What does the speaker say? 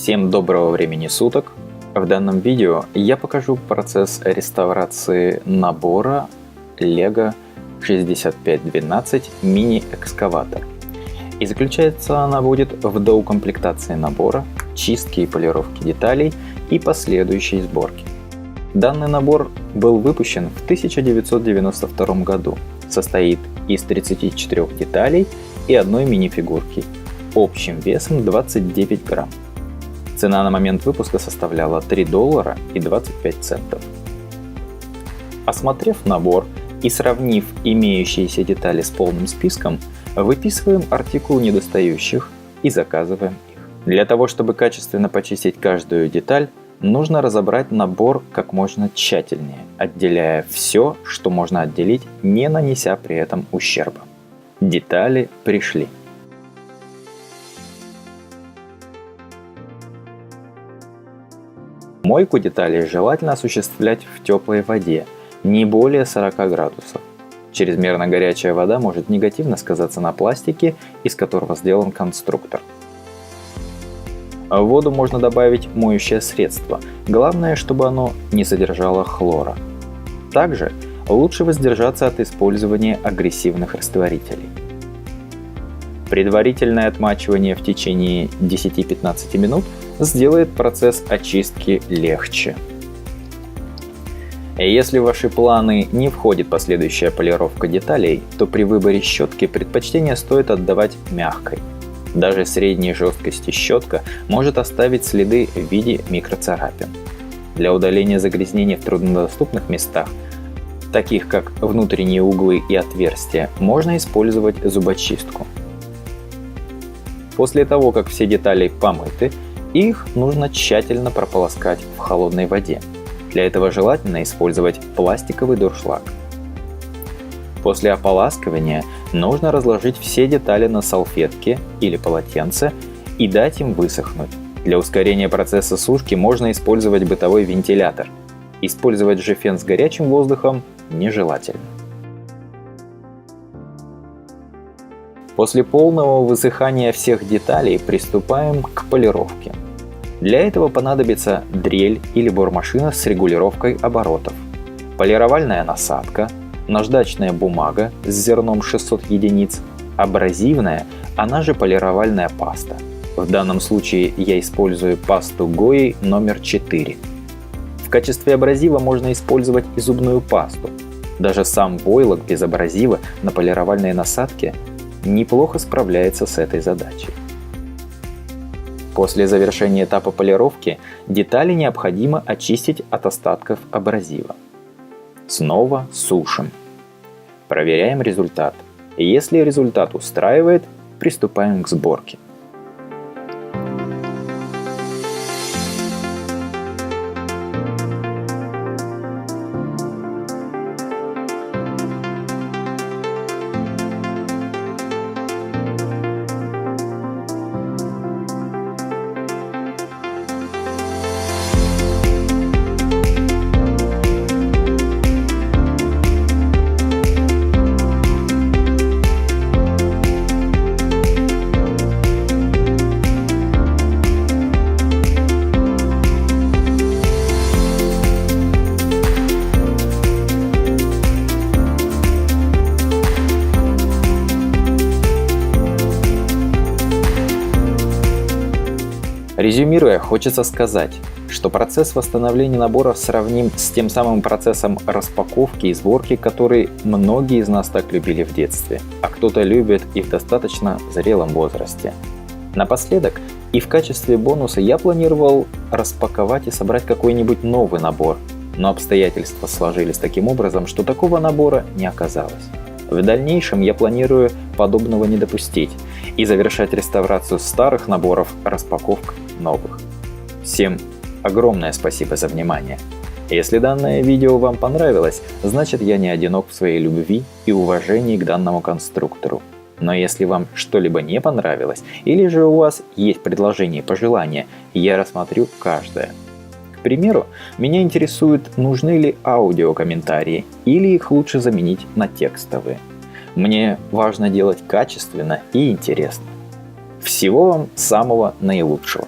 Всем доброго времени суток! В данном видео я покажу процесс реставрации набора LEGO 6512 мини-экскаватор. И заключается она будет в доукомплектации набора, чистке и полировке деталей и последующей сборке. Данный набор был выпущен в 1992 году, состоит из 34 деталей и одной мини-фигурки, общим весом 29 грамм. Цена на момент выпуска составляла $3 и 25 центов. Осмотрев набор и сравнив имеющиеся детали с полным списком, выписываем артикул недостающих и заказываем их. Для того, чтобы качественно почистить каждую деталь, нужно разобрать набор как можно тщательнее, отделяя все, что можно отделить, не нанеся при этом ущерба. Детали пришли. Мойку деталей желательно осуществлять в теплой воде, не более 40 градусов. Чрезмерно горячая вода может негативно сказаться на пластике, из которого сделан конструктор. В воду можно добавить моющее средство, главное, чтобы оно не содержало хлора. Также лучше воздержаться от использования агрессивных растворителей. Предварительное отмачивание в течение 10-15 минут сделает процесс очистки легче. Если в ваши планы не входит последующая полировка деталей, то при выборе щетки предпочтение стоит отдавать мягкой. Даже средней жесткости щетка может оставить следы в виде микроцарапин. Для удаления загрязнений в труднодоступных местах, таких как внутренние углы и отверстия, можно использовать зубочистку. После того, как все детали помыты, их нужно тщательно прополоскать в холодной воде. Для этого желательно использовать пластиковый дуршлаг. После ополаскивания нужно разложить все детали на салфетке или полотенце и дать им высохнуть. Для ускорения процесса сушки можно использовать бытовой вентилятор. Использовать же фен с горячим воздухом нежелательно. После полного высыхания всех деталей приступаем к полировке. Для этого понадобится дрель или бормашина с регулировкой оборотов, полировальная насадка, наждачная бумага с зерном 600 единиц, абразивная, она же полировальная паста. В данном случае я использую пасту Гои номер 4. В качестве абразива можно использовать и зубную пасту. Даже сам войлок без абразива на полировальной насадке неплохо справляется с этой задачей. После завершения этапа полировки детали необходимо очистить от остатков абразива. Снова сушим. Проверяем результат. Если результат устраивает, приступаем к сборке. Резюмируя, хочется сказать, что процесс восстановления набора сравним с тем самым процессом распаковки и сборки, который многие из нас так любили в детстве, а кто-то любит и в достаточно зрелом возрасте. Напоследок, и в качестве бонуса я планировал распаковать и собрать какой-нибудь новый набор, но обстоятельства сложились таким образом, что такого набора не оказалось. В дальнейшем я планирую подобного не допустить и завершать реставрацию старых наборов распаковкой новых. Всем огромное спасибо за внимание. Если данное видео вам понравилось, значит я не одинок в своей любви и уважении к данному конструктору. Но если вам что-либо не понравилось, или же у вас есть предложения и пожелания, я рассмотрю каждое. К примеру, меня интересует, нужны ли аудиокомментарии или их лучше заменить на текстовые. Мне важно делать качественно и интересно. Всего вам самого наилучшего!